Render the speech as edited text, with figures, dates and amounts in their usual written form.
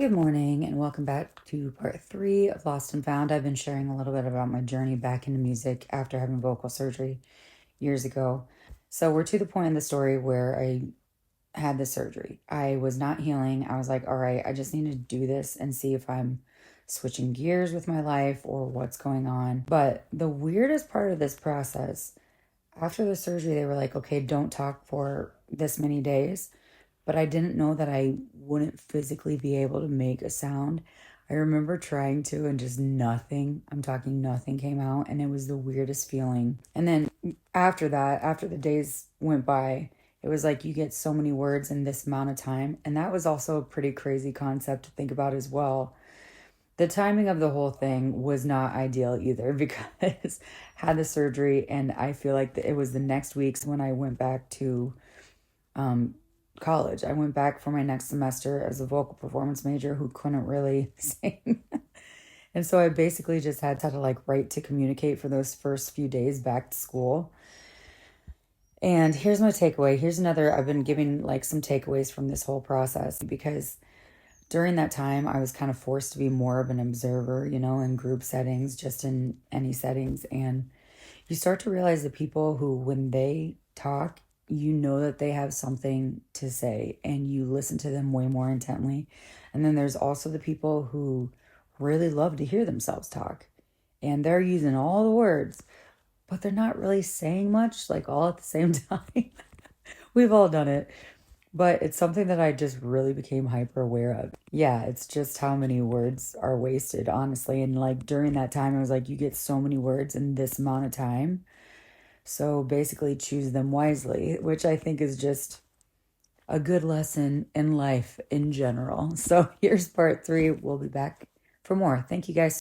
Good morning and welcome back to part 3 of Lost and Found. I've been sharing a little bit about my journey back into music after having vocal surgery years ago. So we're to the point in the story where I had the surgery. I was not healing. I was like, all right, I just need to do this and see if I'm switching gears with my life or what's going on. But the weirdest part of this process, after the surgery, they were like, okay, don't talk for this many days, but I didn't know that I wouldn't physically be able to make a sound. I remember trying to and just nothing, I'm talking nothing came out, and it was the weirdest feeling. And then after that, after the days went by, it was like you get so many words in this amount of time. And that was also a pretty crazy concept to think about as well. The timing of the whole thing was not ideal either because I had the surgery and I feel like it was the next weeks when I went back to college. I went back for my next semester as a vocal performance major who couldn't really sing. And so I basically just had to like write to communicate for those first few days back to school. And here's my takeaway. Here's another, I've been giving like some takeaways from this whole process because during that time I was kind of forced to be more of an observer, in group settings, just in any settings. And you start to realize the people who, when they talk, you know that they have something to say and you listen to them way more intently. And then there's also the people who really love to hear themselves talk and they're using all the words, but they're not really saying much, like all at the same time. We've all done it, but it's something that I just really became hyper aware of. Yeah, it's just how many words are wasted, honestly. And like during that time, I was like, you get so many words in this amount of time. So basically, choose them wisely, which I think is just a good lesson in life in general. So here's part 3. We'll be back for more. Thank you guys.